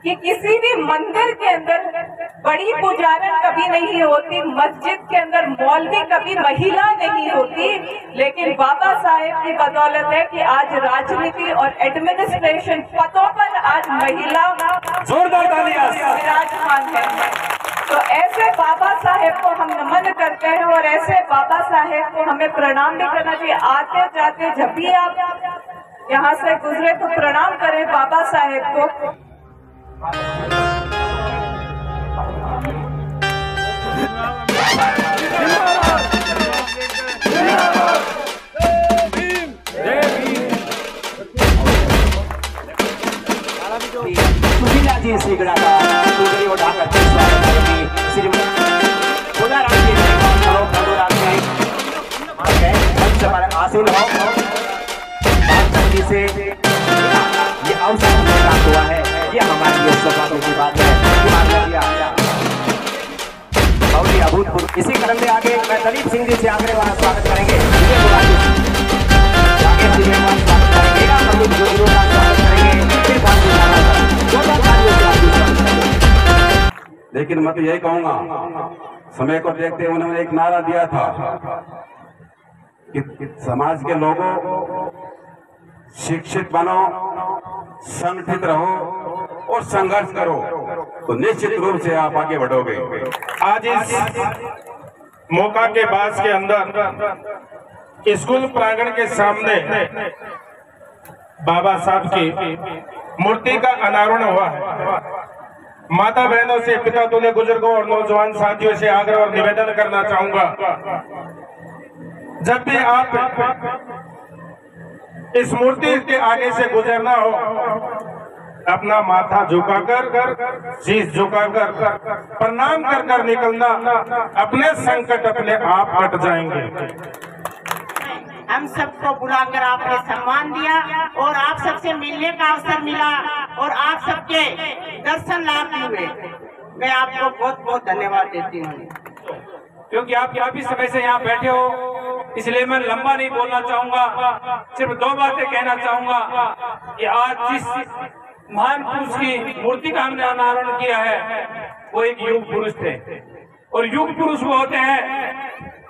कि किसी भी मंदिर के अंदर बड़ी पुजारन कभी नहीं होती, मस्जिद के अंदर मौलवी कभी महिला नहीं होती, लेकिन बाबा साहेब की बदौलत है कि आज राजनीति और एडमिनिस्ट्रेशन पदों पर आज महिला विराजमान है। तो ऐसे बाबा साहेब को हम नमन करते हैं और ऐसे बाबा साहेब को हमें प्रणाम भी करना चाहिए। आते जाते जब भी आप यहाँ से गुजरे तो प्रणाम करें बाबा साहेब को। सुशीला जी सीगड़ा का टोकरी उठाकर स्वागत करेंगी श्रीमती खुदा राम जी मंच पर आसीन हो। जी से ये अवसर प्राप्त हुआ है, ये हमारे लिए सौभाग्य की बात है। बहुत ही अभूतपूर्व। इसी क्रम में आगे मैं दलीप सिंह जी से आगे वाला स्वागत करेंगे, लेकिन मैं तो यही कहूंगा, समय को देखते हुए उन्होंने एक नारा दिया था कि समाज के लोगों शिक्षित बनो, संगठित रहो और संघर्ष करो तो निश्चित रूप से आप आगे बढ़ोगे। आज इस मौका के बाद के अंदर स्कूल प्रांगण के सामने बाबा साहब की मूर्ति का अनावरण हुआ है। माता बहनों से, पिता तुल्य बुजुर्गों और नौजवान साथियों से आग्रह और निवेदन करना चाहूंगा, जब भी आप इस मूर्ति के आगे से गुजरना हो, अपना माथा झुकाकर, शीश झुकाकर प्रणाम कर निकलना। अपने संकट अपने आप कट जाएंगे। हम सबको बुलाकर आपने सम्मान दिया और आप सबसे मिलने का अवसर मिला और आप सबके दर्शन लाभ हुए। मैं आपको बहुत बहुत धन्यवाद देती हूँ। क्योंकि आप काफी समय से यहाँ बैठे हो, इसलिए मैं लंबा नहीं बोलना चाहूंगा। सिर्फ दो बातें कहना चाहूंगा कि आज जिस महान पुरुष की मूर्ति का हमने अनावरण किया है वो एक युग पुरुष थे, और युग पुरुष वो होते हैं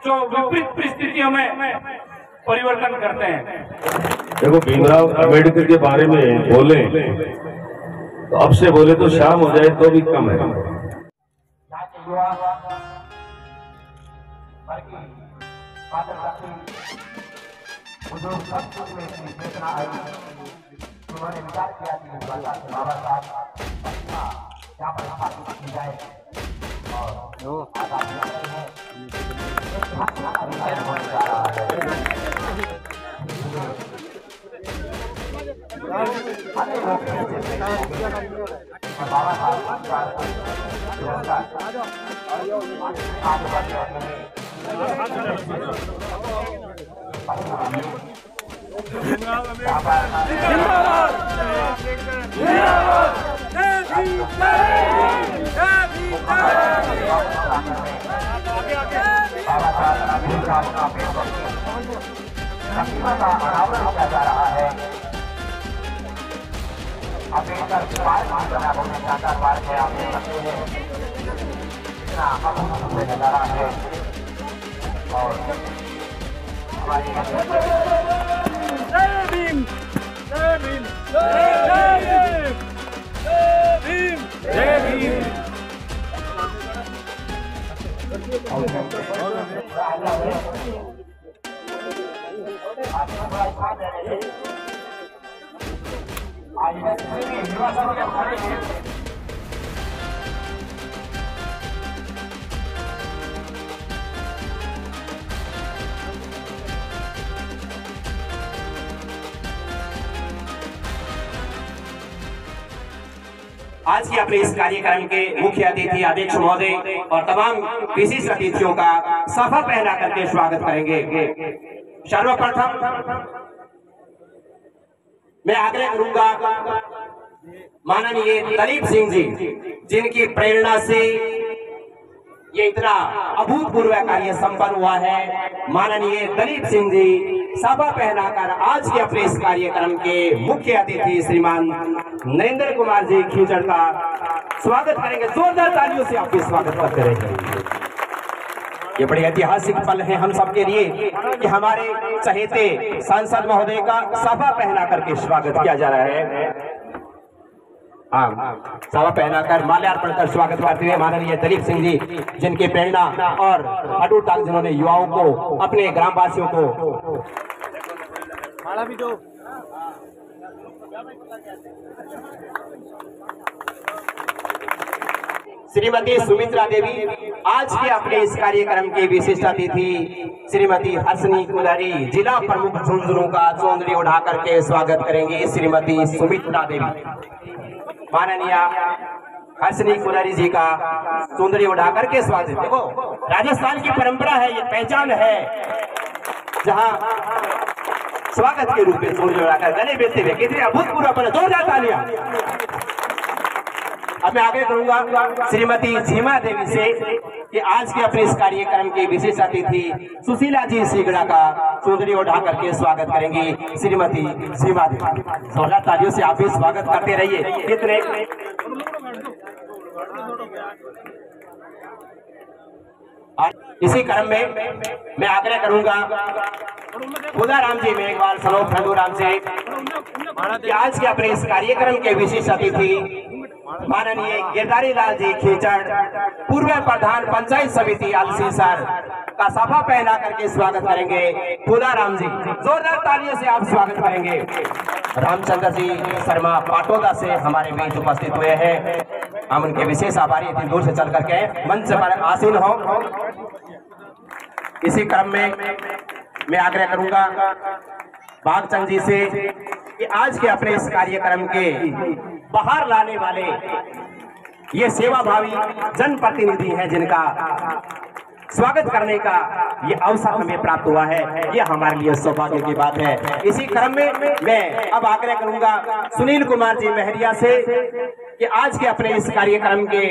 जो विपरीत परिस्थितियों में परिवर्तन करते हैं। देखो, भीमराव अम्बेडकर के बारे में बोले तो अब से बोले तो शाम हो जाए तो भी कम है। उन्होंने विचार किया कि बाबा साहब क्या परिभाषित की जाए और बाबा अनावरण किया जा रहा है। अम्बेडकर पार्क बना बहुत शानदार पार्क है, आप देख सकते हैं कितना अभूतपूर्व नजारा है। और हमारी जय भीम, जय भीम, जय भीम, जय भीम। आज के अपने इस कार्यक्रम के मुख्य अतिथि अध्यक्ष महोदय और तमाम विशिष्ट अतिथियों का सफा पहना करके स्वागत करेंगे। सर्वप्रथम मैं आग्रह करूंगा माननीय दलीप सिंह जी, जिनकी प्रेरणा से ये इतना अभूतपूर्व कार्य संपन्न हुआ है, माननीय दलीप सिंह जी साफा पहनाकर आज के अपने इस कार्यक्रम के मुख्य अतिथि श्रीमान नरेंद्र कुमार जी खींचड़ का स्वागत करेंगे। जोरदार तालियों से आपके स्वागत करते रहेंगे। ये बड़े ऐतिहासिक पल है हम सबके लिए कि हमारे चहेते सांसद महोदय का साफा पहना करके स्वागत किया जा रहा है। साफा पहनाकर माल्यार्पण कर स्वागत करते हुए माननीय दलीप सिंह जी, जिनके प्रेरणा और अटूट ताकत, जिन्होंने युवाओं को, अपने ग्रामवासियों को श्रीमती सुमित्रा देवी आज के अपने इस कार्यक्रम के विशिष्ट अतिथि श्रीमती हर्षनी कुलारी, जिला प्रमुख झुंझुनू का चौंदड़ी उठा करके स्वागत करेंगे श्रीमती सुमित्रा देवी। माननीय हर्षनी कुलारी जी का चौंदड़ी उठा करके स्वागत। देखो, राजस्थान की परंपरा है, ये पहचान है, जहां स्वागत के रूप में चौंदड़ी उठाकर गले बेचते हुए कितने अभूतपूर्व अपना जोरदार तालियां। अब मैं आगे करूंगा श्रीमती सीमा देवी से कि आज के अपने इस कार्यक्रम के विशेष अतिथि सुशीला जी सीगड़ा का चौधरी उठा करके स्वागत करेंगी श्रीमती सीमा देवी। 16 तालियों से आप भी स्वागत करते रहिए। कितने इसी क्रम में मैं आग्रह करूंगा खुदाराम जी मेघवाल सलोक खंडूराम से कि आज के अपने इस कार्यक्रम के विशेष अतिथि माननीय गिरधारी लाल जी खींचड़, पूर्व प्रधान पंचायत समिति अलसीसर का साफा पहना करके स्वागत करेंगे खुदाराम जी। जोरदार तालियों से आप स्वागत करेंगे। रामचंद्र जी शर्मा पाटोदा से हमारे बीच उपस्थित हुए हैं, हम उनके विशेष आभारी, इतनी दूर से चल करके मंच पर आसीन हो। इसी क्रम में मैं आग्रह करूंगा भागचंद जी से कि आज के अपने इस कार्यक्रम के बाहर लाने वाले ये सेवाभावी जनप्रतिनिधि हैं, जिनका स्वागत करने का ये अवसर हमें प्राप्त हुआ है, ये हमारे लिए सौभाग्य की बात है। इसी क्रम में मैं अब आग्रह करूंगा सुनील कुमार जी महरिया से कि आज के अपने इस कार्यक्रम के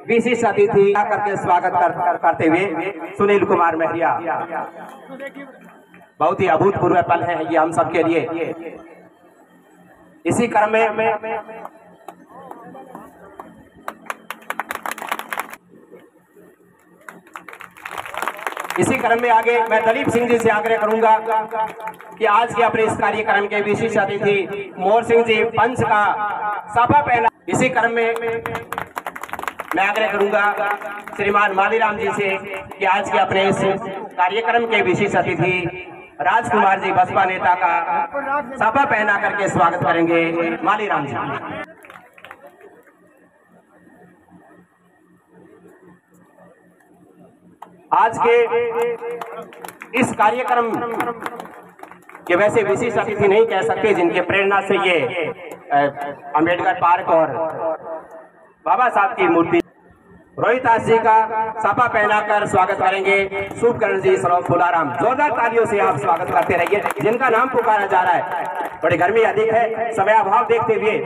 विशेष अतिथि करके स्वागत करते हुए सुनील कुमार महरिया। बहुत ही अभूतपूर्व पल है ये हम सबके लिए। इसी क्रम में आगे मैं दलीप सिंह जी से आग्रह करूंगा कि आज के अपने इस कार्यक्रम के विशेष अतिथि मोहर सिंह जी पंच का साफा पहना। इसी क्रम में मैं आग्रह करूंगा श्रीमान मालीराम जी से कि आज के अपने इस कार्यक्रम के विशेष अतिथि राजकुमार जी बसपा नेता का साफा पहना करके स्वागत करेंगे मालीराम जी। आज के इस कार्यक्रम के वैसे विशेष अतिथि नहीं कह सकते, जिनके प्रेरणा से ये अंबेडकर पार्क और बाबा साहब की मूर्ति। रोहितास जी का साफा पहनाकर स्वागत करेंगे शुभकरण जी सलोक फुलाराम। जोरदार तालियों से आप स्वागत करते रहिए, जिनका नाम पुकारा जा रहा है। बड़ी गर्मी अधिक है, समय अभाव देखते हुए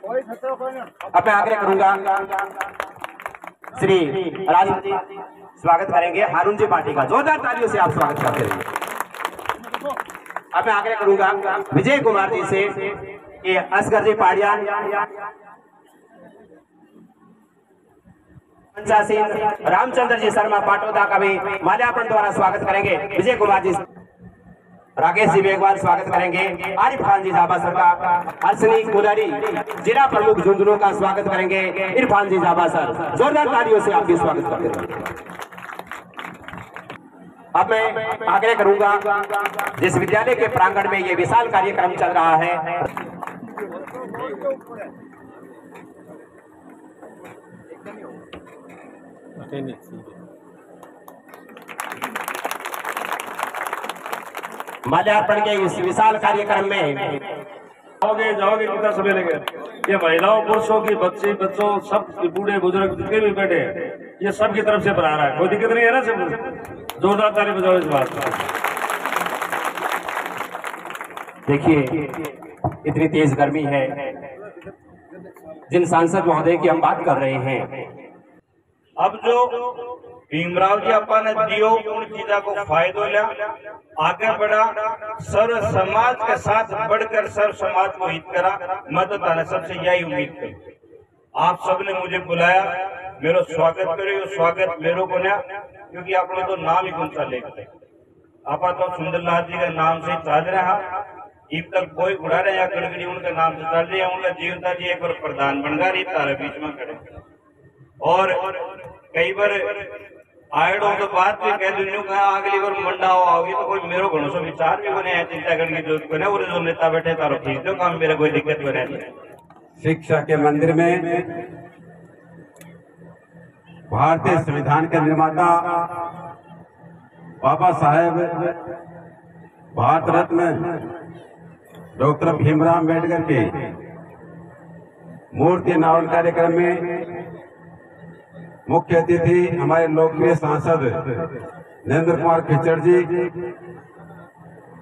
अब मैं आग्रह करूंगा श्री राज स्वागत करेंगे हारून जी पार्टी का। जोरदार तालियों से आप स्वागत करते रहिए। अब मैं आग्रह करूंगा विजय कुमार जी से कि असगर जी पाड़ियान, रामचंद्र जी शर्मा पाटोदा का भी माल्यार्पण द्वारा स्वागत करेंगे। विजय कुमार जी, राकेश जी मेघवाल स्वागत करेंगे। आरिफ खान जी जाबासर का, हर्षनी कुलारी जिला प्रमुख झुंझुनू का स्वागत करेंगे इरफान जी जाबासर। जोरदार तालियों से आपकी स्वागत करते हैं। अब मैं आग्रह करूंगा जिस विद्यालय के प्रांगण में ये विशाल कार्यक्रम चल रहा है, माल्यार्पण के इस विशाल कार्यक्रम में जाओगे कितना समय लगेगा। ये महिलाओं पुरुषों की बच्चों सब बूढ़े बुजुर्ग जितने भी बैठे हैं, ये सब की तरफ से बना रहा है, कोई दिक्कत नहीं है ना। सब जोरदार ताली बजाओ इस बात। देखिए इतनी तेज गर्मी है, जिन सांसद महोदय की हम बात कर रहे हैं, अब जो भीमराव जी अपा ने दियो उन चीजा को फायदो लिया, आगे बढ़ा, सर्व समाज के साथ बढ़कर सर्व समाज को हित करा। मैं तो तारा सबसे यही उम्मीद करूं। आप सबने मुझे बुलाया, मेरा स्वागत करो। स्वागत मेरो को ना, क्योंकि आप लोग तो नाम ही कौन सा लेते आपा तो सुंदरलाल जी का नाम से चल रहा, अब तक कोई उड़ा रहे या गड़गड़ी उनका नाम से चल रही है। उनका जीवता जी एक बार प्रधान बन गया, रीत तारा बीच में खड़े और कई बार आयडों तो बात भी कह दूं कहा अगली बार मंडा आओगी तो कोई मेरो घणो सो विचार भी बने है, चिंता करने की जरूरत बने। और जो नेता बैठे तारो खींच दो काम, मेरा कोई दिक्कत बने नहीं। शिक्षा के मंदिर में भारतीय संविधान के निर्माता बाबा साहेब भारत रत्न डॉक्टर भीमराव अम्बेडकर के मूर्ति अनावरण कार्यक्रम में मुख्य अतिथि हमारे लोकप्रिय सांसद नरेंद्र कुमार खच्चर जी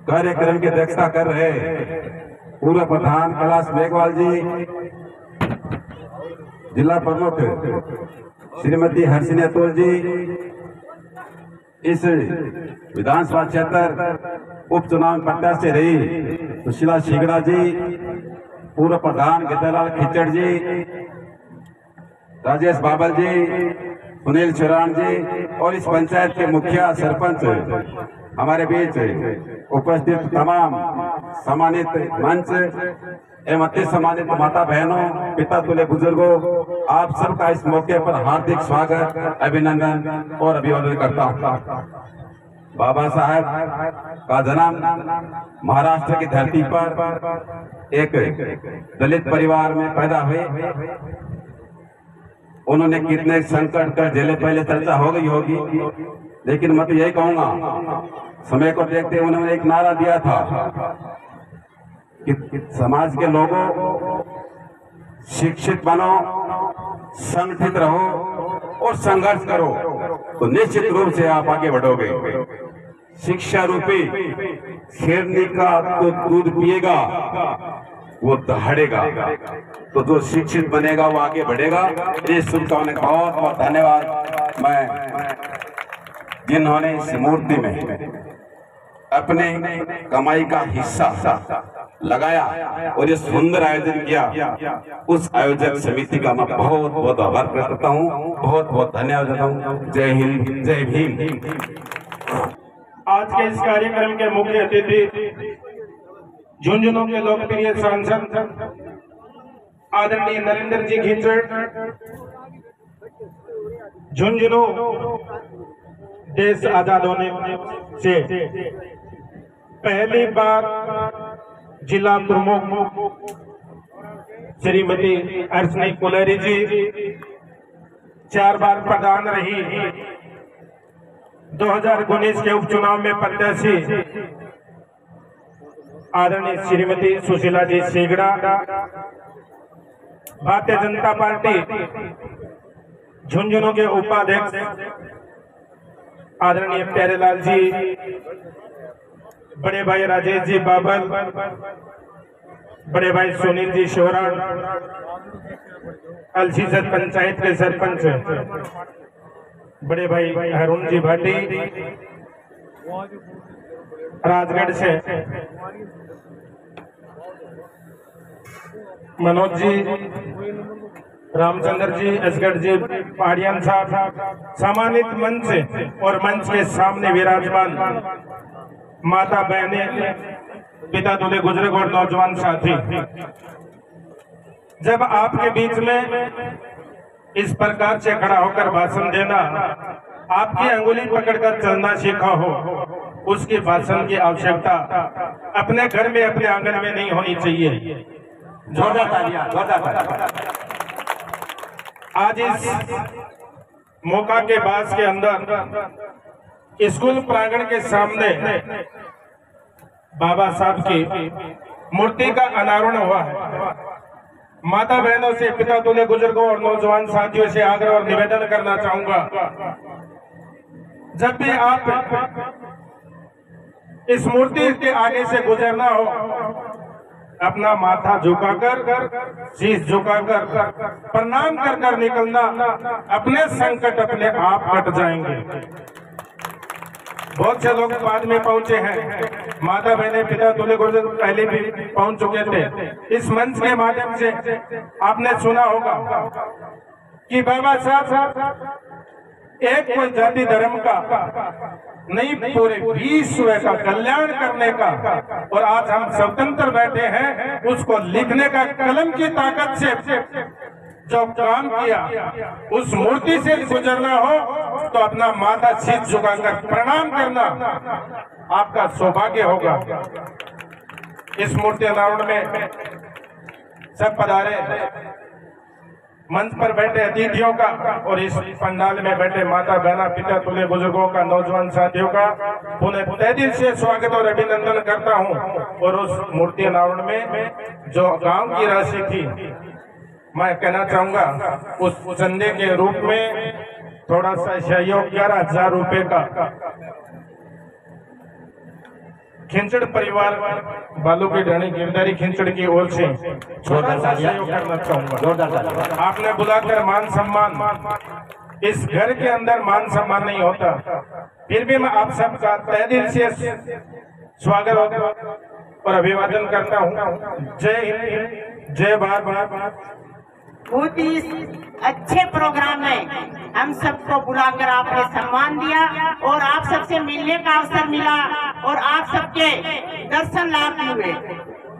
कार्यक्रम की अध्यक्षता कर रहे, पूर्व प्रधान कैलाश मेघवाल जी, जिला प्रमुख श्रीमती हर्षिनी अतुल जी, इस विधानसभा क्षेत्र उपचुनाव में प्रत्याशी रही सुशीला शिगड़ा जी, पूर्व प्रधान गिद्दालाल खच्चर जी, राजेश बाबल जी, सुनील चौरान जी और इस पंचायत के मुखिया सरपंच हमारे बीच उपस्थित तमाम सम्मानित मंच एवं अति सम्मानित माता बहनों, पिता तुल्य बुजुर्गों, आप सबका इस मौके पर हार्दिक स्वागत, अभिनंदन और अभिवादन करता हूँ। बाबा साहेब का जन्म महाराष्ट्र की धरती पर एक दलित परिवार में पैदा हुए। उन्होंने कितने संकट कर झेले, पहले चर्चा हो गई होगी, लेकिन मैं तो यही कहूंगा, समय को देखते हुए उन्होंने एक नारा दिया था कि समाज के लोगों शिक्षित बनो, संगठित रहो और संघर्ष करो तो निश्चित रूप से आप आगे बढ़ोगे। शिक्षा रूपी शेरनी का तो दूध पिएगा वो दहाड़ेगा, तो जो शिक्षित बनेगा वो आगे बढ़ेगा। इस शुभकामना का बहुत बहुत धन्यवाद। मैं जिन्होंने इस मूर्ति में अपने कमाई का हिस्सा लगाया और ये सुंदर आयोजन किया, उस आयोजक समिति का मैं बहुत बहुत आभार प्रकट करता हूँ, बहुत बहुत धन्यवाद देता हूँ। जय हिंद, जय भीम। आज के इस कार्यक्रम के मुख्य अतिथि झुंझुनू के लोकप्रिय सांसद आदरणीय नरेंद्र जी खच्चर, झुंझुनू देश आजाद होने से पहली बार जिला प्रमुख श्रीमती अर्चनी कोलेरी जी, 4 बार प्रधान रही, 2019 के उपचुनाव में प्रत्याशी आदरणीय श्रीमती सुशीला जी शिगड़ा, भारतीय जनता पार्टी झुंझुनू के उपाध्यक्ष आदरणीय प्यारेलाल जी, बड़े भाई राजेश जी बाबल, बड़े भाई सुनील जी शोरा, अलसीजत पंचायत के सरपंच बड़े भाई अरुण जी भाटी, राजगढ़ से मनोज जी, रामचंद्र जी, असगढ़ जी, पहाड़ियान साहब, सम्मानित मंच और मंच के सामने विराजमान माता बहने, पिता दूल्हे बुजुर्ग और नौजवान साथी, जब आपके बीच में इस प्रकार से खड़ा होकर भाषण देना, आपकी अंगुली पकड़कर चलना सीखा हो, उसकी भाषण की आवश्यकता अपने घर में, अपने आंगन में नहीं होनी चाहिए। जोरदार तालियां, जोरदार तालियां। आज इस मौका के बाद के अंदर स्कूल प्रांगण के सामने बाबा साहब की मूर्ति का अनावरण हुआ है। माता बहनों से, पिता दूल्हे बुजुर्गों और नौजवान साथियों से आग्रह और निवेदन करना चाहूंगा, जब भी आप इस मूर्ति के आगे से गुजरना हो, अपना माथा झुकाकर, शीश झुकाकर प्रणाम कर निकलना। अपने संकट अपने आप कट जाएंगे। बहुत से लोग बाद में पहुंचे हैं, माता बहने पिता दूल्हे गुरुजन पहले भी पहुंच चुके थे। इस मंच के माध्यम से आपने सुना होगा कि बाबा साहब एक कोई जाति धर्म का नहीं, पूरे विश्व का कल्याण करने का, और आज हम स्वतंत्र बैठे हैं, उसको लिखने का कलम की ताकत से जो काम किया, उस मूर्ति से गुजरना हो तो अपना माथा शीश झुकाकर प्रणाम करना आपका सौभाग्य होगा। इस मूर्ति अनावरण में सब पधारे, मंच पर बैठे अतिथियों का और इस पंडाल में बैठे माता बहना पिता दूल्हे बुजुर्गों का, नौजवान साथियों का पुनः तहे दिल से स्वागत और अभिनंदन करता हूं। और उस मूर्ति अनावरण में जो गांव की राशि थी, मैं कहना चाहूंगा उस चंदे के रूप में थोड़ा सा सहयोग 11,000 रुपए का खिंचड़ परिवार बालू की ढाणी गिरधारी खिंचड़ की ओर से छोटा सा सहयोग करना चाहूंगा। आपने बुलाकर मान सम्मान, इस घर के अंदर मान सम्मान नहीं होता, फिर भी मैं आप सबका तहे दिल से स्वागत और अभिवादन करता हूँ। जय हिंद, जय भारत। बहुत ही अच्छे प्रोग्राम में हम सबको बुलाकर आपने सम्मान दिया और आप सबसे मिलने का अवसर मिला और आप सबके दर्शन लाभ हुए।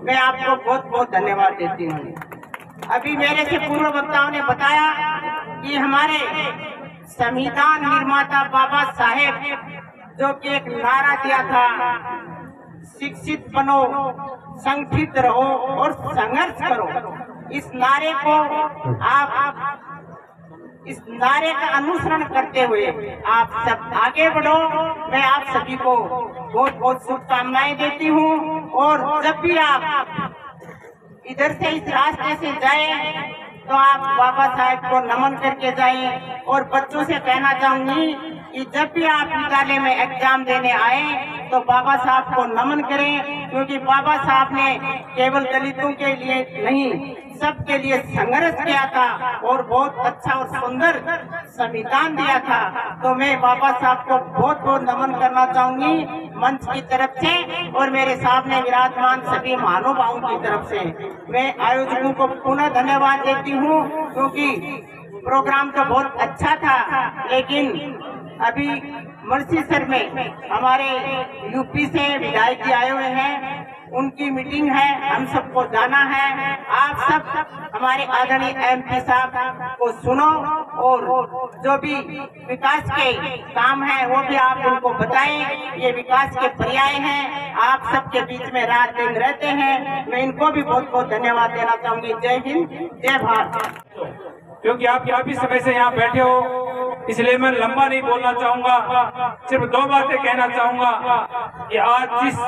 मैं आपको बहुत बहुत धन्यवाद देती हूँ। अभी मेरे से पूर्व वक्ताओं ने बताया कि हमारे संविधान निर्माता बाबा साहेब जो कि एक नारा दिया था, शिक्षित बनो, संगठित रहो और संघर्ष करो। इस नारे को इस नारे का अनुसरण करते हुए आप सब आगे बढ़ो। मैं आप सभी को बहुत बहुत शुभकामनाएं देती हूँ। और जब भी आप इधर से इस रास्ते से जाएं तो आप बाबा साहेब को नमन करके जाएं। और बच्चों से कहना चाहूंगी कि जब भी आप विद्यालय में एग्जाम देने आए तो बाबा साहब को नमन करें, क्योंकि बाबा साहब ने केवल दलितों के लिए नहीं, सबके लिए संघर्ष किया था और बहुत अच्छा और सुंदर संविधान दिया था। तो मैं बाबा साहब को बहुत बहुत नमन करना चाहूंगी मंच की तरफ से और मेरे सामने विराजमान सभी महानुभावों की तरफ से। मैं आयोजकों को पुनः धन्यवाद देती हूँ, क्योंकि प्रोग्राम तो बहुत अच्छा था, लेकिन अभी मर्सीसर में हमारे यूपी से विधायक जी आए हुए हैं, उनकी मीटिंग है, हम सबको जाना है। आप सब हमारे आदरणीय एमपी साहब को सुनो और जो भी विकास के काम है वो भी आप उनको बताएं। ये विकास के पर्याय हैं, आप सबके बीच में रात दिन रहते हैं। मैं इनको भी बहुत बहुत धन्यवाद देना चाहूंगी। जय हिंद, जय भारत। क्योंकि आप काफी समय से यहाँ बैठे हो, इसलिए मैं लंबा नहीं बोलना चाहूंगा। सिर्फ 2 बातें कहना चाहूंगा कि आज जिस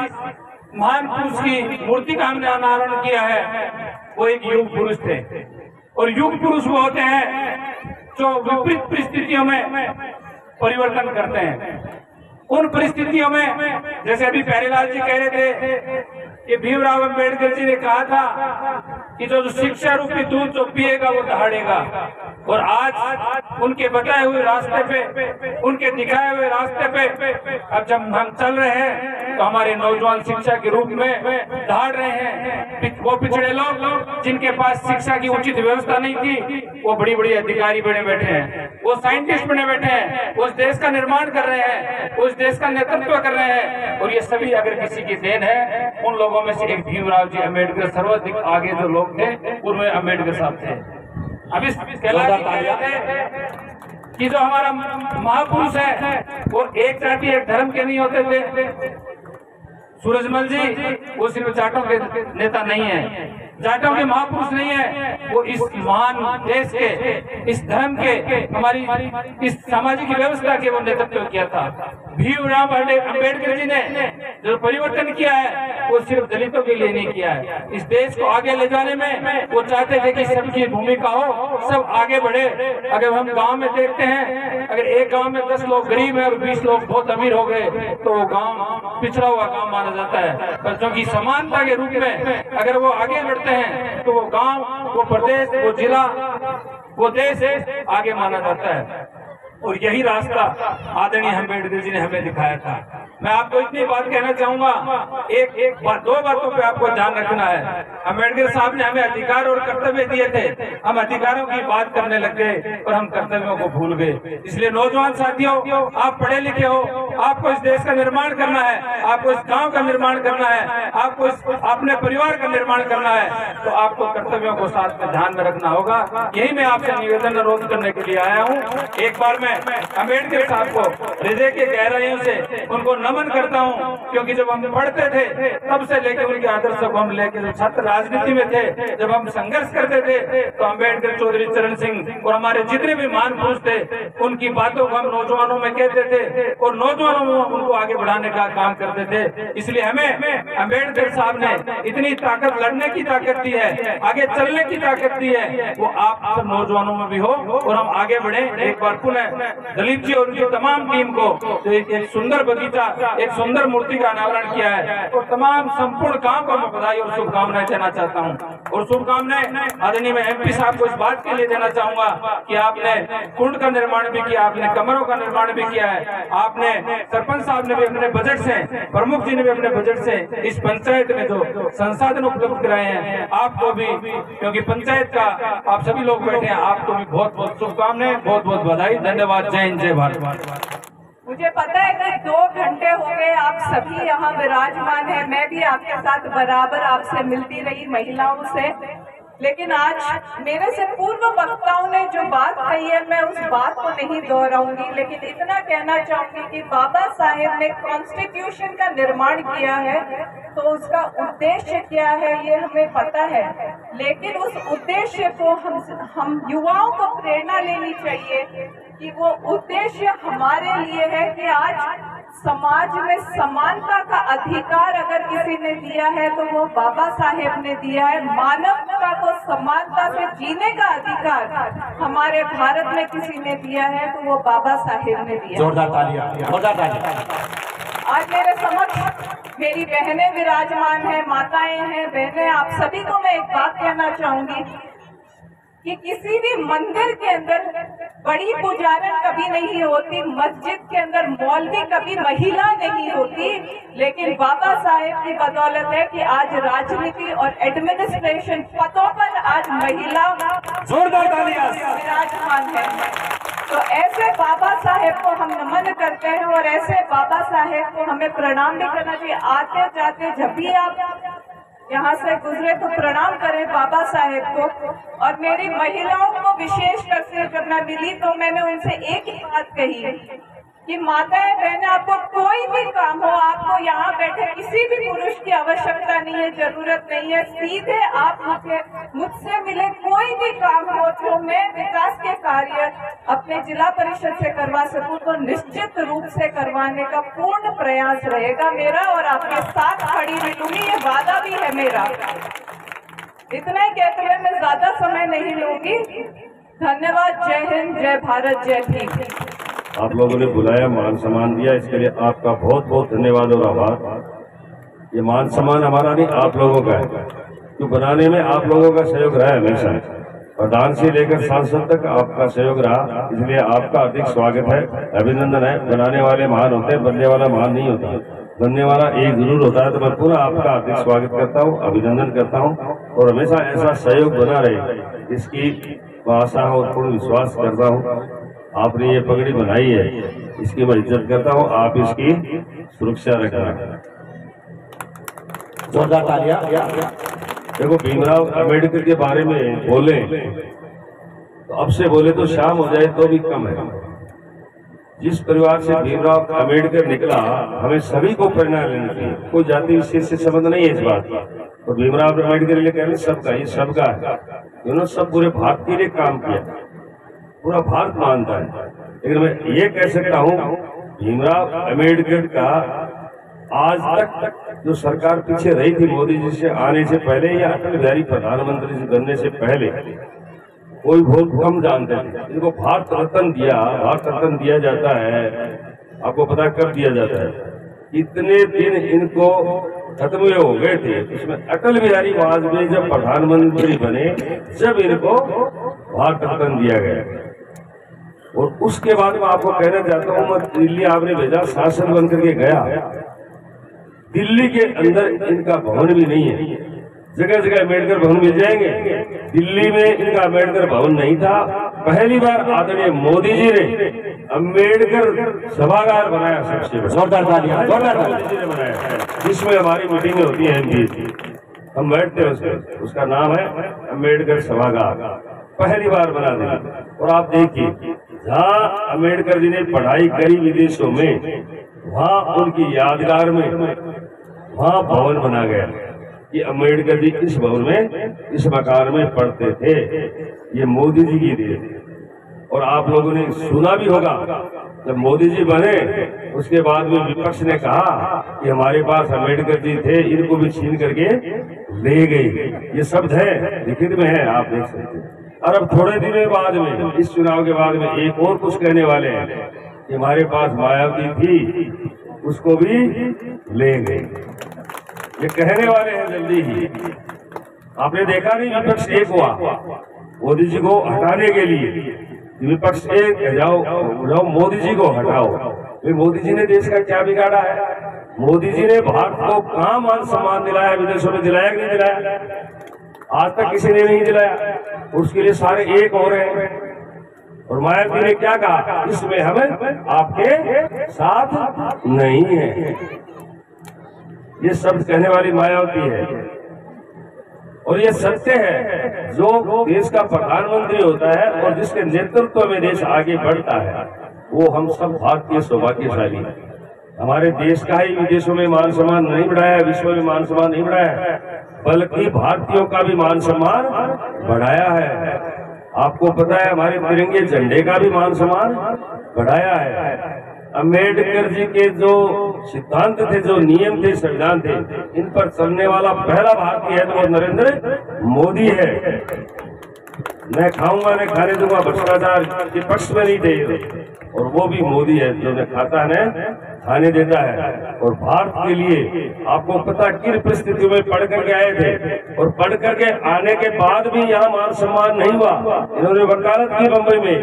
महान पुरुष की मूर्ति का हमने अनावरण किया है वो एक युग पुरुष थे। और युग पुरुष वो होते हैं जो विपरीत परिस्थितियों में परिवर्तन करते हैं। उन परिस्थितियों में जैसे अभी प्यारेलाल जी कह रहे थे कि भीमराव अंबेडकर जी ने कहा था कि जो शिक्षा रूपी दूध जो पिएगा वो दहाड़ेगा। और आज उनके बताए हुए रास्ते पे, उनके दिखाए हुए रास्ते पे अब जब हम चल रहे हैं तो हमारे नौजवान शिक्षा के रूप में दहाड़ रहे हैं। वो पिछड़े लोग जिनके पास शिक्षा की उचित व्यवस्था नहीं थी, वो बड़ी बड़ी अधिकारी बने बैठे हैं, वो साइंटिस्ट बने बैठे हैं, उस देश का निर्माण कर रहे हैं, उस देश का नेतृत्व कर रहे हैं। और ये सभी अगर किसी की देन है, उन लोगों में से एक भीमराव जी अम्बेडकर सर्वाधिक आगे जो लोग थे उनमें अम्बेडकर साहब थे। अभी कि जो हमारा महापुरुष है वो एक जाति एक धर्म के नहीं होते थे। सूरजमल जी वो सिर्फ जाटों के नेता नहीं है, जाटों के महापुरुष नहीं है, वो इस महान देश के, इस धर्म के, हमारी इस सामाजिक व्यवस्था के वो नेतृत्व किया था। भीमराव अम्बेडकर जी ने जो परिवर्तन किया है वो सिर्फ दलितों के लिए नहीं किया है। इस देश को आगे ले जाने में वो चाहते थे कि सबकी भूमिका हो, सब आगे बढ़े। अगर हम गांव में देखते हैं, अगर एक गांव में 10 लोग गरीब हैं और 20 लोग बहुत अमीर हो गए तो वो गांव पिछड़ा हुआ गांव माना जाता है। पर क्योंकि समानता के रूप में अगर वो आगे बढ़ते हैं तो वो गांव, वो प्रदेश, वो जिला, वो देश आगे माना जाता है। और यही रास्ता आदरणीय अम्बेडकर जी ने हमें दिखाया था। मैं आपको इतनी बात कहना चाहूंगा, दो बातों पे आपको ध्यान रखना है। अम्बेडकर साहब ने हमें अधिकार और कर्तव्य दिए थे, हम अधिकारों की बात करने लग गए और हम कर्तव्यों को भूल गए। इसलिए नौजवान साथियों, आप पढ़े लिखे हो, आपको इस देश का निर्माण करना है, आपको इस गांव का निर्माण करना है, आपको अपने परिवार का निर्माण करना है, तो आपको कर्तव्यों को साथ में ध्यान में रखना होगा। यही मैं आपसे निवेदन अनुरोध करने के लिए आया हूँ। एक बार मैं अम्बेडकर साहब को हृदय के गहराइयों से उनको नमन करता हूं, क्योंकि जब हम पढ़ते थे तब से लेकर उनके आदर्शों को हम लेकर, जब छात्र राजनीति में थे, जब हम संघर्ष करते थे, तो अम्बेडकर, चौधरी चरण सिंह और हमारे जितने भी महान पुरुष थे, उनकी बातों को हम नौजवानों में कहते थे और नौजवानों में उनको आगे बढ़ाने का काम करते थे। इसलिए हमें अम्बेडकर साहब ने इतनी ताकत, लड़ने की ताकत दी है, आगे चलने की ताकत दी है, वो आप सब नौजवानों में भी हो और हम आगे बढ़े। एक बार पुनः दलीप जी और उनकी तमाम टीम को जो एक सुंदर बगीचा, एक सुंदर मूर्ति का अनावरण किया है, और तमाम संपूर्ण काम को मैं बधाई और शुभकामनाएं देना चाहता हूं। और शुभकामनाएं आदरणीय मैं MP साहब को इस बात के लिए देना चाहूंगा कि आपने कुंड का निर्माण भी किया, आपने कमरों का निर्माण भी किया है, आपने सरपंच साहब ने भी अपने बजट से, प्रमुख जी ने भी अपने बजट से इस पंचायत में जो संसाधन उपलब्ध कराए हैं, आपको भी, क्योंकि पंचायत का आप सभी लोग बैठे हैं, आपको भी बहुत बहुत शुभकामनाएं, बहुत बहुत बधाई, धन्यवाद। जय हिंद, जय भारत। मुझे पता है कि 2 घंटे हो गए आप सभी यहाँ विराजमान हैं, मैं भी आपके साथ बराबर आपसे मिलती रही महिलाओं से, लेकिन आज मेरे से पूर्व वक्ताओं ने जो बात कही है मैं उस बात को नहीं दोहराऊंगी, लेकिन इतना कहना चाहूंगी कि बाबा साहेब ने कॉन्स्टिट्यूशन का निर्माण किया है तो उसका उद्देश्य क्या है ये हमें पता है, लेकिन उस उद्देश्य को हम युवाओं को प्रेरणा लेनी चाहिए कि वो उद्देश्य हमारे लिए है कि आज समाज में समानता का अधिकार अगर किसी ने दिया है तो वो बाबा साहेब ने दिया है। मानवता को समानता से जीने का अधिकार हमारे भारत में किसी ने दिया है तो वो बाबा साहेब ने दिया। जोरदार तालियां, जोरदार तालियां। आज मेरे समक्ष मेरी बहनें विराजमान हैं, माताएं हैं, बहनें, आप सभी को मैं एक बात कहना चाहूंगी कि किसी भी मंदिर के अंदर बड़ी पुजारन कभी नहीं होती, मस्जिद के अंदर मौलवी कभी महिला नहीं होती, लेकिन बाबा साहेब की बदौलत है कि आज राजनीति और एडमिनिस्ट्रेशन पदों पर आज महिला विराजमान है। तो ऐसे बाबा साहेब को हम नमन करते हैं और ऐसे बाबा साहेब को हमें प्रणाम भी करना चाहिए। आते जाते जब भी आप यहाँ से गुजरे तो प्रणाम करें बाबा साहेब को। और मेरी महिलाओं को विशेष कर से जब मैं मिली तो मैंने उनसे एक ही बात कही कि माताएं बहनें, आपको कोई भी काम हो, आपको यहाँ बैठे किसी भी पुरुष की आवश्यकता नहीं है, जरूरत नहीं है, सीधे आप मुझसे मिले, कोई भी काम हो जो मैं विकास के कार्य अपने जिला परिषद से करवा सकूं तो निश्चित रूप से करवाने का पूर्ण प्रयास रहेगा मेरा और आपके साथ खड़ी मिलूंगी, ये वादा भी है मेरा। इतना ही कहते हुए मैं ज्यादा समय नहीं लूंगी। धन्यवाद। जय हिंद, जय भारत, जय भीम। आप लोगों ने बुलाया, मान सम्मान दिया, इसके लिए आपका बहुत बहुत धन्यवाद और आभार। ये मान सम्मान हमारा नहीं, आप लोगों का है, तो बनाने में आप लोगों का सहयोग रहा है हमेशा, प्रधान से लेकर सांसद तक आपका सहयोग रहा, इसलिए आपका अधिक स्वागत है, अभिनंदन है। बनाने वाले महान होते हैं, बनने वाला महान नहीं होता, बनने वाला एक जरूर होता है। तो मैं पूरा आपका हार्दिक स्वागत करता हूँ, अभिनंदन करता हूँ और हमेशा ऐसा सहयोग बना रहे, इसकी आशा और पूर्ण विश्वास करता हूँ। आपने ये पगड़ी बनाई है, इसकी मैं इज्जत करता हूँ, आप इसकी सुरक्षा रखना। जोरदार तालियां। देखो, भीमराव अम्बेडकर के बारे में बोले तो अब से बोले तो शाम हो जाए तो भी कम है। जिस परिवार से भीमराव अम्बेडकर निकला, हमें सभी को प्रेरणा लेनी चाहिए। कोई जाति विशेष से संबंध नहीं है इस बात का। और भीमराव अम्बेडकर लिए कह रहे सबका, ये सबका है। इन्होंने सब पूरे भारत के लिए काम किया, पूरा भारत मानता है। लेकिन मैं ये कह सकता हूँ, भीमराव अम्बेडकर का आज तक जो सरकार पीछे रही थी मोदी जी से आने से पहले या अटल बिहारी प्रधानमंत्री से बनने से पहले, कोई बहुत कम जानते थे। इनको भारत रत्न दिया, भारत रत्न दिया जाता है, आपको पता कब दिया जाता है? इतने दिन इनको खत्म हुए हो गए थे, इसमें अटल बिहारी वाजपेयी जब प्रधानमंत्री बने, जब इनको भारत रत्न दिया गया। और उसके बाद मैं आपको कहना चाहता हूँ, मैं दिल्ली आपने भेजा, शासन बन करके गया, दिल्ली के अंदर इनका भवन भी नहीं है। जगह जगह अम्बेडकर भवन मिल जाएंगे, दिल्ली में इनका अम्बेडकर भवन नहीं था। पहली बार आदरणीय मोदी जी ने अम्बेडकर सभागार बनाया, सबसे जोरदार तालियां बनाया, जिसमें हमारी मीटिंगें होती है एमपी की, हम बैठते हैं उसमें, उसका नाम है अम्बेडकर सभागार। पहली बार बना दिया। और आप देखिए, जहाँ अम्बेडकर जी ने पढ़ाई करी विदेशों में, वहाँ उनकी यादगार में वहाँ भवन बना गया कि अम्बेडकर जी इस भवन में, इस मकान में पढ़ते थे। ये मोदी जी की देन। और आप लोगों ने सुना भी होगा, जब मोदी जी बने उसके बाद में विपक्ष ने कहा कि हमारे पास अम्बेडकर जी थे, इनको भी छीन करके ले गई। ये शब्द है, लिखित में है, आप देख सकते हैं। और अब थोड़े दिनों बाद में, इस चुनाव के बाद में एक और कुछ कहने वाले हैं कि हमारे पास मायावती थी, उसको भी ले गए। ये कहने वाले हैं जल्दी ही। आपने देखा नहीं, विपक्ष एक हुआ मोदी जी को हटाने के लिए। विपक्ष एक, जाओ मोदी जी को हटाओ। मोदी जी ने देश का क्या बिगाड़ा है? मोदी जी ने भारत को कहाँ मान सम्मान दिलाया? विदेशों में दिलाया कि नहीं दिलाया? आज तक किसी ने नहीं दिलाया। उसके लिए सारे एक हो रहे हैं। और मायावती ने क्या कहा? इसमें हमें आपके साथ नहीं है। ये शब्द कहने वाली मायावती है। और ये सत्य है, जो देश का प्रधानमंत्री होता है और जिसके नेतृत्व में देश आगे बढ़ता है, वो हम सब भारतीय सौभाग्यशाली हैं। हमारे देश का ही विदेशों में मान सम्मान नहीं बढ़ाया, विश्व में मान सम्मान नहीं बढ़ाया, बल्कि भारतीयों का भी मान सम्मान बढ़ाया है। आपको पता है, हमारे तिरंगे झंडे का भी मान सम्मान बढ़ाया है। अम्बेडकर जी के जो सिद्धांत थे, जो नियम थे, संविधान थे, इन पर चलने वाला पहला भारतीय है तो वो नरेंद्र मोदी है। मैं खाऊंगा न खाने दूंगा, भ्रष्टाचार के पक्ष में नहीं थे। और वो भी मोदी है जो न खाता है न खाने देता है। और भारत के लिए आपको पता किन परिस्थितियों में पढ़ करके आए थे, और पढ़ करके आने के बाद भी यहाँ मान सम्मान नहीं हुआ। इन्होंने वकालत की बम्बई में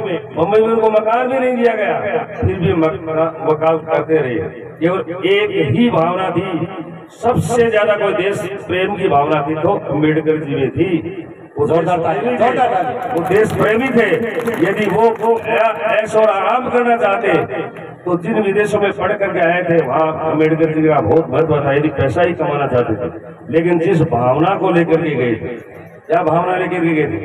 उनको मकान भी नहीं दिया गया, फिर भी वकालत करते रहे। केवल एक ही भावना थी, सबसे ज्यादा कोई देश प्रेम की भावना थी तो अम्बेडकर जी में थी। वो देश प्रेमी थे। यदि वो ऐश और आराम करना चाहते तो जिन विदेशों में पढ़ करके आए थे, वहाँ अम्बेडकर जी का बहुत महत्व था। यदि पैसा ही कमाना चाहते थे, लेकिन जिस भावना को लेकर के गए थे, क्या भावना लेकर के गए थे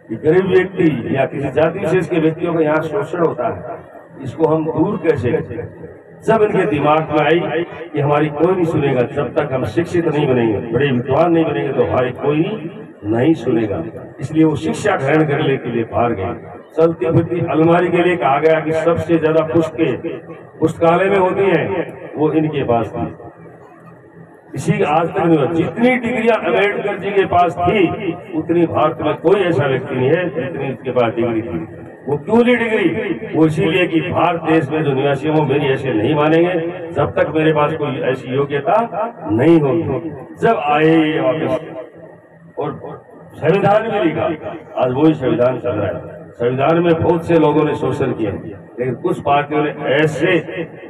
कि गरीब व्यक्ति या किसी जाति विशेष के व्यक्तियों का यहाँ शोषण होता है, इसको हम दूर कैसे करें। जब इनके दिमाग में आई कि हमारी कोई नहीं सुनेगा, जब तक हम शिक्षित नहीं बनेंगे, बड़े विद्वान नहीं बनेंगे, तो हमारी कोई नहीं सुनेगा। इसलिए वो शिक्षा ग्रहण करने के लिए बाहर गए। चलती फिरती अलमारी के लिए कहा गया कि सबसे ज्यादा पुस्तकालय में होती हैं, वो इनके पास थी। इसी आज तक नहीं हुआ। जितनी डिग्रियां अम्बेडकर जी के पास थी, उतनी भारत में कोई ऐसा व्यक्ति नहीं है जितनी इसके पास डिग्री थी। वो क्यों ली डिग्री? वो इसीलिए कि भारत देश में जो निवासी हो मेरी ऐसे नहीं मानेंगे जब तक मेरे पास कोई ऐसी योग्यता नहीं होगी। जब आए ये वापस और संविधान भी लिखा, आज वही संविधान चल रहा है। संविधान में बहुत से लोगों ने शोषण किया, लेकिन कुछ पार्टियों ने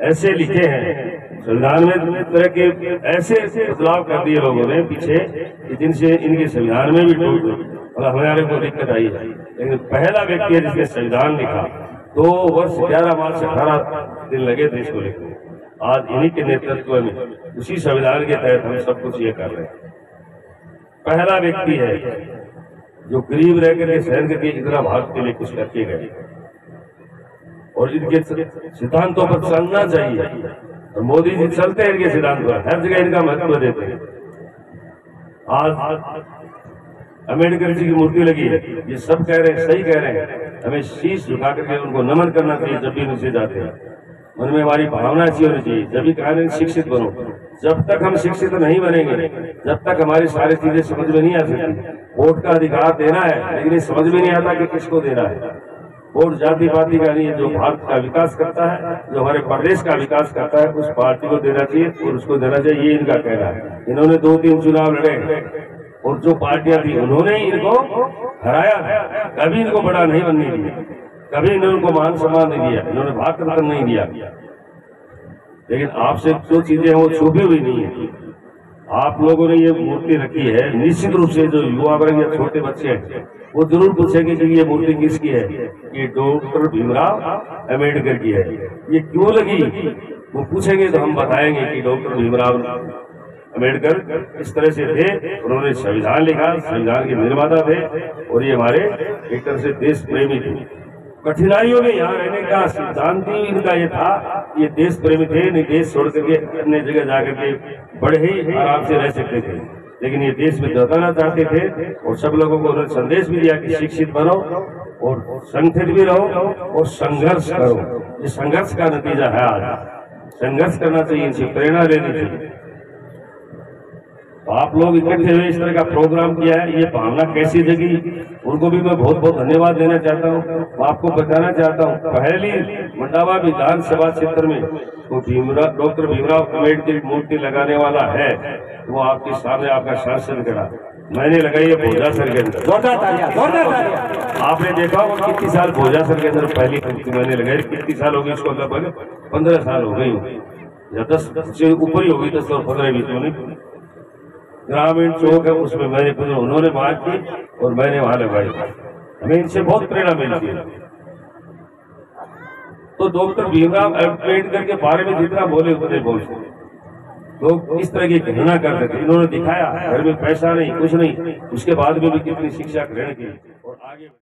ऐसे लिखे हैं संविधान में, तरह के ऐसे बदलाव कर दिए लोगों ने पीछे कि जिनसे इनके संविधान में भी और हमारे को दिक्कत आई है। लेकिन पहला व्यक्ति है जिसने संविधान लिखा, 2 वर्ष 11 माह से 18 दिन लगे थे इसको लिखने। आज इन्हीं के नेतृत्व में, उसी संविधान के तहत हम सब कुछ ये कर रहे हैं। पहला व्यक्ति है जो गरीब रह करके सहन करके इतना भारत के लिए कुछ करके गए। और इनके सिद्धांतों पर चलना चाहिए। और मोदी जी चलते हैं इनके सिद्धांत पर, हर जगह इनका महत्व देते हैं। आज अम्बेडकर जी की मूर्ति लगी है, ये सब कह रहे हैं, सही कह रहे हैं, हमें शीश झुका करके उनको नमन करना चाहिए जब भी उनसे जाते हैं। मन में हमारी भावना ऐसी होनी चाहिए, जब भी कहा शिक्षित बनो। जब तक हम शिक्षित नहीं बनेंगे, जब तक हमारी सारी चीजें समझ में नहीं आ सकती। वोट का अधिकार देना है, लेकिन ये समझ में नहीं आता कि किसको देना है। वोट जाति पाति का नहीं है, जो भारत का विकास करता है, जो हमारे प्रदेश का विकास करता है, उस पार्टी को देना चाहिए और उसको देना चाहिए, ये इनका कहना है। इन्होंने 2-3 चुनाव लड़े और जो पार्टियां थी उन्होंने इनको हराया था, कभी इनको बड़ा नहीं बनने दिया, कभी इन्होंने उनको मान सम्मान नहीं दिया, इन्होंने भाग रतन नहीं दिया। लेकिन आपसे जो चीजें हैं वो छुपी हुई नहीं है। आप लोगों ने ये मूर्ति रखी है, निश्चित रूप से जो युवा वर्ग या छोटे बच्चे हैं वो जरूर पूछेंगे कि ये मूर्ति किसकी है। ये डॉक्टर भीमराव अम्बेडकर की है। ये क्यों लगी वो पूछेंगे तो हम बताएंगे कि डॉक्टर भीमराव अम्बेडकर इस तरह से थे, उन्होंने संविधान लिखा, संविधान के निर्माता थे और ये हमारे एक तरह से देश प्रेमी थे। कठिनाइयों में यहाँ रहने का सिद्धांत ही इनका ये था, ये देश प्रेमी थे, नहीं देश छोड़ करके अन्य जगह जाकर के बड़े ही आराम से रह सकते थे, लेकिन ये देश में जताना चाहते थे। और सब लोगों को उन्होंने संदेश भी दिया कि शिक्षित बनो और संगठित भी रहो और संघर्ष करो। ये संघर्ष का नतीजा है। आज संघर्ष करना चाहिए, इनसे प्रेरणा लेनी चाहिए। तो आप लोग इकट्ठे हुए इस तरह का प्रोग्राम किया है, ये भावना कैसी जगी, उनको भी मैं बहुत बहुत धन्यवाद देना चाहता हूँ। मैं आपको बताना चाहता हूँ, पहली मंडावा विधानसभा क्षेत्र में तो डॉक्टर भीमराव अम्बेडकर की मूर्ति लगाने वाला है, वो आपके सामने आपका शासन करा, मैंने लगाई है भोजासर के अंदर। जोरदार तालियां। आपने देखा होगा कितनी साल भोजासर के अंदर पहली मूर्ति मैंने लगाई, कितनी साल हो गई उसको, लगभग 15 साल हो गई या 10 से ऊपर ही हो गई, 10 और 15-20। ग्रामीण चौक है, उसमें मैंने उन्होंने बात की और मैंने वहां लगाई। हमें इनसे बहुत प्रेरणा मिलती है। तो डॉक्टर भीमराव अम्बेडकर के बारे में जितना बोले उतने बोल सकते। लोग इस तरह की घृणा करते थे, इन्होंने दिखाया घर में पैसा नहीं, कुछ नहीं, उसके बाद में भी कितनी शिक्षा ग्रहण की और आगे